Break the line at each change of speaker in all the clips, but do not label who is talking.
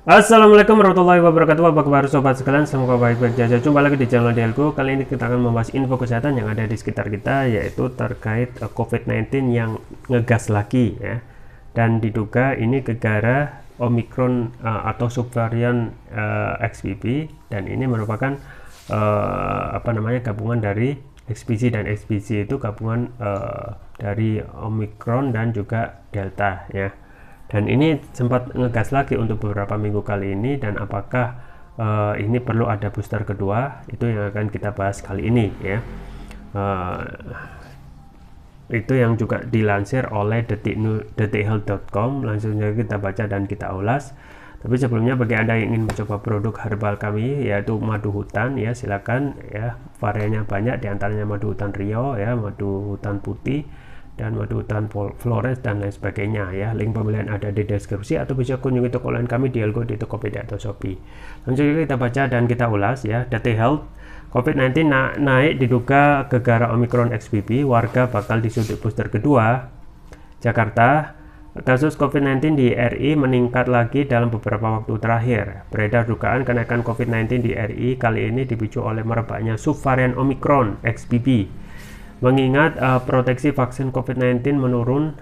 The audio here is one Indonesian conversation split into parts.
Assalamualaikum warahmatullahi wabarakatuh. Apa kabar sobat sekalian? Semoga baik-baik saja. Jumpa lagi di channel Delco. Kali ini kita akan membahas info kesehatan yang ada di sekitar kita, yaitu terkait COVID-19 yang ngegas lagi ya. Dan diduga ini gegara Omicron atau subvarian XBB, dan ini merupakan gabungan dari XBC, dan XBC itu gabungan dari Omicron dan juga Delta ya. Dan ini sempat ngegas lagi untuk beberapa minggu kali ini, dan apakah ini perlu ada booster kedua, itu yang akan kita bahas kali ini ya. Itu yang juga dilansir oleh detikhealth.com. langsung saja kita baca dan kita ulas. Tapi sebelumnya, bagi Anda yang ingin mencoba produk herbal kami, yaitu madu hutan ya, silakan ya. Variannya banyak, diantaranya madu hutan Rio ya, madu hutan putih, dan madu hutan Flores dan lain sebagainya ya. Link pembelian ada di deskripsi, atau bisa kunjungi toko online kami di Elgo, di Tokopedia atau Shopee. Langsung kita baca dan kita ulas ya. Detik Health, COVID-19 naik diduga gegara Omicron XBB, warga bakal disuntik booster kedua. Jakarta, kasus COVID-19 di RI meningkat lagi dalam beberapa waktu terakhir. Beredar dugaan kenaikan COVID-19 di RI kali ini dipicu oleh merebaknya subvarian Omicron XBB. Mengingat proteksi vaksin COVID-19 menurun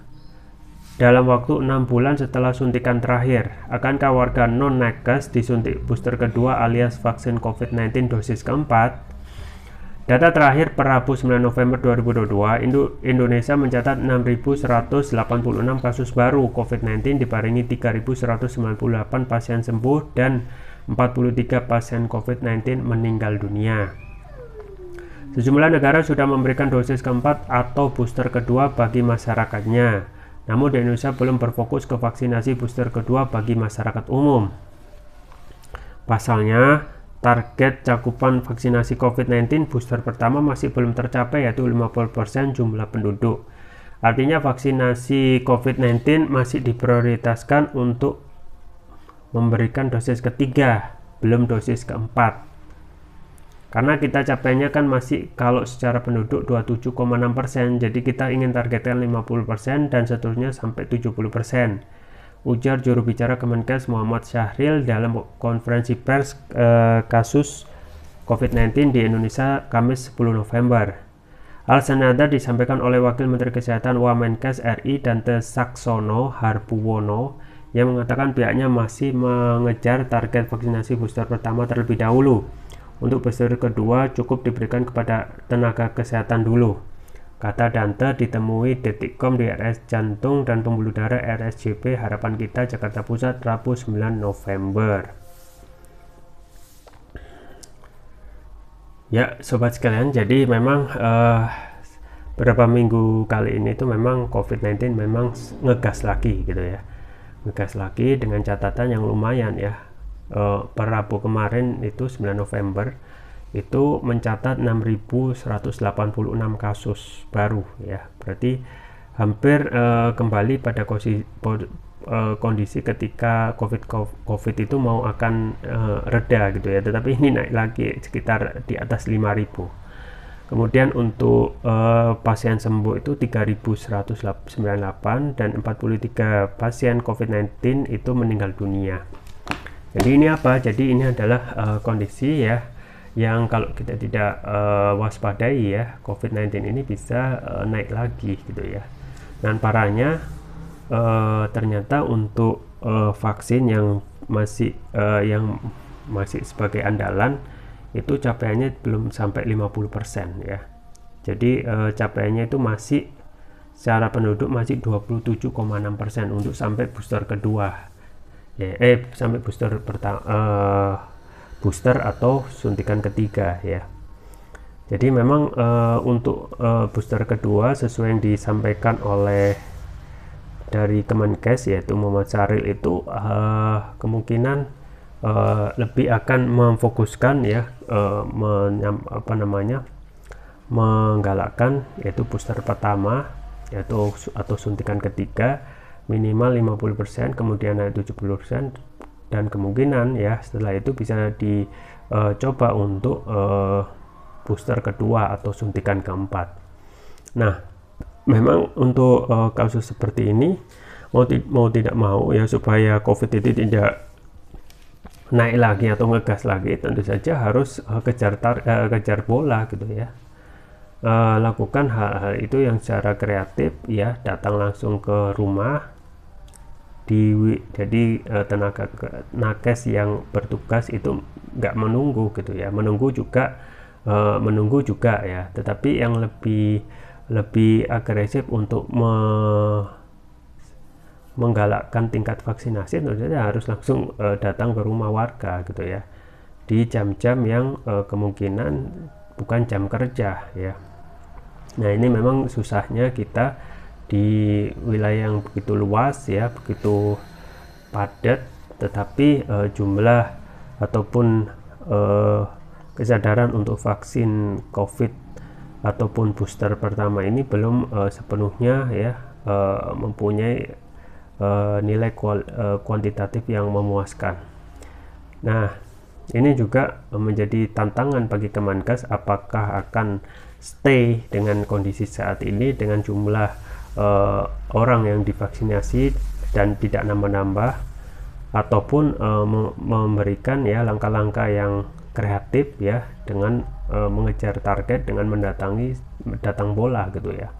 dalam waktu 6 bulan setelah suntikan terakhir, akankah warga non-nakes disuntik booster kedua alias vaksin COVID-19 dosis keempat? Data terakhir per Rabu 9 November 2022, Indonesia mencatat 6.186 kasus baru COVID-19, dibarengi 3.198 pasien sembuh dan 43 pasien COVID-19 meninggal dunia. Sejumlah negara sudah memberikan dosis keempat atau booster kedua bagi masyarakatnya. Namun di Indonesia belum berfokus ke vaksinasi booster kedua bagi masyarakat umum. Pasalnya, target cakupan vaksinasi COVID-19 booster pertama masih belum tercapai, yaitu 50% jumlah penduduk. Artinya vaksinasi COVID-19 masih diprioritaskan untuk memberikan dosis ketiga, belum dosis keempat. Karena kita capainya kan masih, kalau secara penduduk 27,6%, jadi kita ingin targetkan 50% dan seterusnya sampai 70%. Ujar juru bicara Kemenkes Muhammad Syahril dalam konferensi pers kasus COVID-19 di Indonesia Kamis 10 November. Hal senada disampaikan oleh Wakil Menteri Kesehatan Wamenkes RI Dante Saxono Harbuwono, yang mengatakan pihaknya masih mengejar target vaksinasi booster pertama terlebih dahulu. Untuk booster kedua cukup diberikan kepada tenaga kesehatan dulu, kata Dante ditemui Detikcom di RS Jantung dan Pembuluh Darah RSJP Harapan Kita Jakarta Pusat Rabu 9 November. Ya sobat sekalian, jadi memang beberapa minggu kali ini tuh memang COVID-19 memang ngegas lagi gitu ya, ngegas lagi dengan catatan yang lumayan ya. Per Rabu kemarin itu 9 November itu mencatat 6.186 kasus baru ya, berarti hampir kembali pada kondisi ketika COVID itu mau akan reda gitu ya, tetapi ini naik lagi sekitar di atas 5.000. Kemudian untuk pasien sembuh itu 3.198 dan 43 pasien COVID-19 itu meninggal dunia. Jadi ini apa? Jadi ini adalah kondisi ya, yang kalau kita tidak waspadai ya, COVID-19 ini bisa naik lagi gitu ya. Dan parahnya ternyata untuk vaksin yang masih sebagai andalan itu capaiannya belum sampai 50% ya. Jadi capaiannya itu masih secara penduduk masih 27,6% untuk sampai booster kedua. Sampai booster booster atau suntikan ketiga ya. Jadi memang untuk booster kedua, sesuai yang disampaikan oleh dari Kemenkes yaitu Muhammad Syahril itu kemungkinan lebih akan memfokuskan ya, menggalakkan yaitu booster pertama yaitu atau suntikan ketiga minimal 50%, kemudian naik 70%, dan kemungkinan ya setelah itu bisa dicoba untuk booster kedua atau suntikan keempat. Nah, memang untuk kasus seperti ini mau tidak mau ya, supaya COVID itu tidak naik lagi atau ngegas lagi, tentu saja harus kejar bola gitu ya. Lakukan hal-hal itu yang secara kreatif ya, datang langsung ke rumah. Jadi tenaga nakes yang bertugas itu nggak menunggu gitu ya, menunggu juga ya, tetapi yang lebih agresif untuk menggalakkan tingkat vaksinasi tentu saja harus langsung datang ke rumah warga gitu ya, di jam-jam yang kemungkinan bukan jam kerja ya. Nah, ini memang susahnya kita di wilayah yang begitu luas ya, begitu padat, tetapi jumlah ataupun kesadaran untuk vaksin COVID ataupun booster pertama ini belum sepenuhnya ya mempunyai nilai kuantitatif yang memuaskan. Nah, ini juga menjadi tantangan bagi Kemenkes, apakah akan stay dengan kondisi saat ini dengan jumlah orang yang divaksinasi dan tidak nambah-nambah, ataupun memberikan ya langkah-langkah yang kreatif ya dengan mengejar target dengan datang bola gitu ya.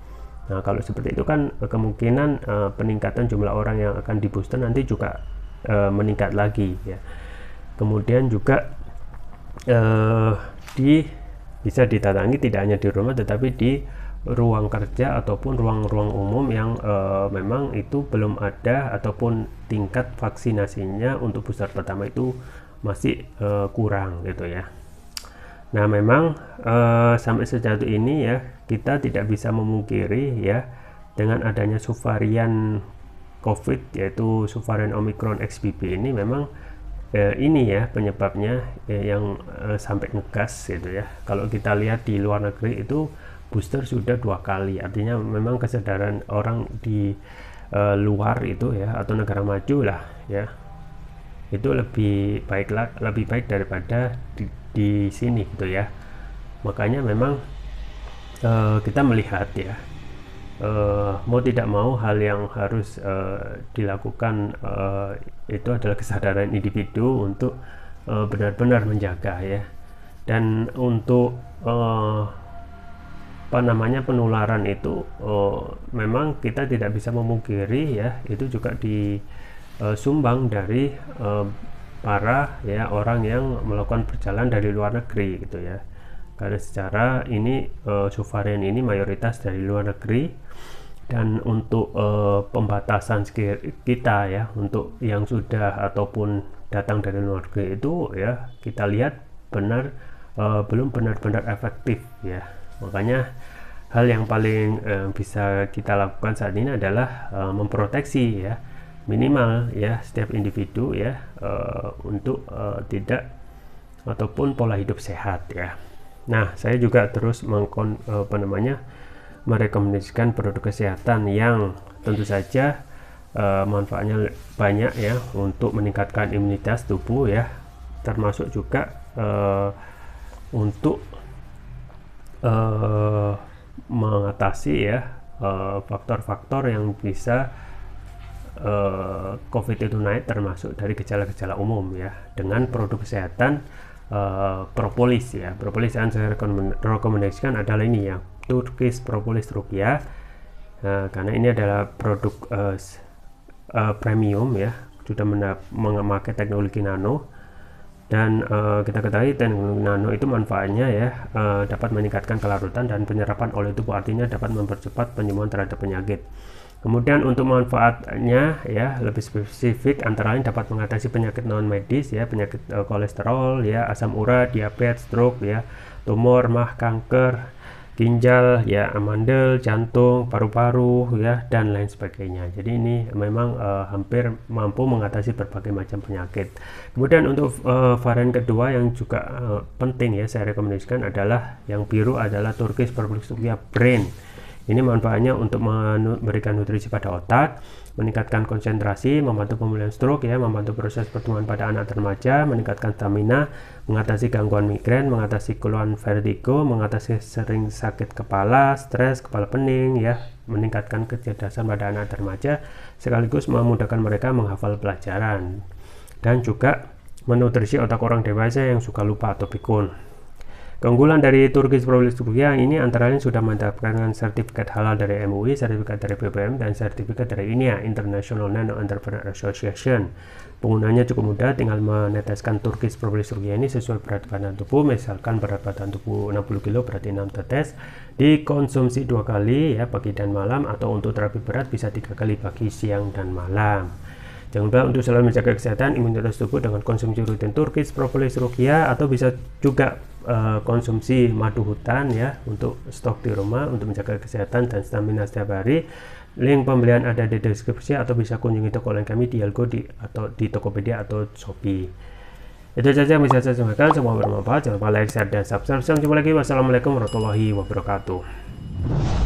Nah, kalau seperti itu kan kemungkinan peningkatan jumlah orang yang akan di booster nanti juga meningkat lagi ya. Kemudian juga bisa didatangi tidak hanya di rumah tetapi di ruang kerja ataupun ruang-ruang umum yang memang itu belum ada ataupun tingkat vaksinasinya untuk booster pertama itu masih kurang gitu ya. Nah, memang sampai sejauh ini ya kita tidak bisa memungkiri ya, dengan adanya subvarian COVID yaitu subvarian Omicron XBB ini memang ini ya penyebabnya yang sampai ngegas gitu ya. Kalau kita lihat di luar negeri itu booster sudah 2 kali, artinya memang kesadaran orang di luar itu ya atau negara maju lah ya, itu lebih baik daripada di sini gitu ya. Makanya memang kita melihat ya, mau tidak mau hal yang harus dilakukan itu adalah kesadaran individu untuk benar-benar menjaga ya. Dan untuk penularan itu memang kita tidak bisa memungkiri ya, itu juga disumbang dari para ya orang yang melakukan perjalanan dari luar negeri gitu ya, karena secara ini subvarian ini mayoritas dari luar negeri. Dan untuk pembatasan kita ya untuk yang sudah ataupun datang dari luar negeri itu ya, kita lihat belum benar-benar efektif ya. Makanya hal yang paling bisa kita lakukan saat ini adalah memproteksi ya, minimal ya setiap individu ya untuk tidak ataupun pola hidup sehat ya. Nah, saya juga terus merekomendasikan produk kesehatan yang tentu saja manfaatnya banyak ya untuk meningkatkan imunitas tubuh ya, termasuk juga untuk mengatasi ya faktor-faktor yang bisa COVID itu naik, termasuk dari gejala-gejala umum ya, dengan produk kesehatan propolis ya. Propolis yang saya rekomendasikan adalah ini ya, Turkish Propolis Rupiah, karena ini adalah produk premium ya, sudah memakai teknologi nano. Dan kita ketahui teknologi nano itu manfaatnya ya dapat meningkatkan kelarutan dan penyerapan oleh tubuh, artinya dapat mempercepat penyembuhan terhadap penyakit. Kemudian untuk manfaatnya ya lebih spesifik, antara lain dapat mengatasi penyakit non medis ya, penyakit kolesterol ya, asam urat, diabetes, stroke ya, tumor, mah, kanker ginjal ya, amandel, jantung, paru-paru ya, dan lain sebagainya. Jadi ini memang hampir mampu mengatasi berbagai macam penyakit. Kemudian untuk varian kedua yang juga penting ya saya rekomendasikan adalah yang biru, adalah Turkish Propolis Rupiah Brain. Ini manfaatnya untuk memberikan nutrisi pada otak, meningkatkan konsentrasi, membantu pemulihan stroke ya, membantu proses pertumbuhan pada anak dan remaja, meningkatkan stamina, mengatasi gangguan migrain, mengatasi keluhan vertigo, mengatasi sering sakit kepala, stres, kepala pening ya, meningkatkan kecerdasan pada anak dan remaja, sekaligus memudahkan mereka menghafal pelajaran. Dan juga menutrisi otak orang dewasa yang suka lupa atau pikun. Keunggulan dari Turkish Propolis Ruqyah ini antara lain sudah mendapatkan sertifikat halal dari MUI, sertifikat dari BPOM, dan sertifikat dari INEA, International Nano Entrepreneur Association. Penggunanya cukup mudah, tinggal meneteskan Turkish Propolis Ruqyah ini sesuai berat badan tubuh. Misalkan berat badan tubuh 60 kg berarti 6 tetes, dikonsumsi 2 kali ya, pagi dan malam, atau untuk terapi berat bisa 3 kali pagi, siang, dan malam. Jangan lupa untuk selalu menjaga kesehatan imunitas tubuh dengan konsumsi rutin Turkish Propolis Ruqyah, atau bisa juga konsumsi madu hutan ya untuk stok di rumah untuk menjaga kesehatan dan stamina setiap hari. Link pembelian ada di deskripsi, atau bisa kunjungi toko online kami di Algo atau di Tokopedia atau Shopee. Itu saja yang bisa saya sampaikan, semoga bermanfaat. Jangan lupa like, share, dan subscribe. Sampai jumpa lagi. Wassalamualaikum warahmatullahi wabarakatuh.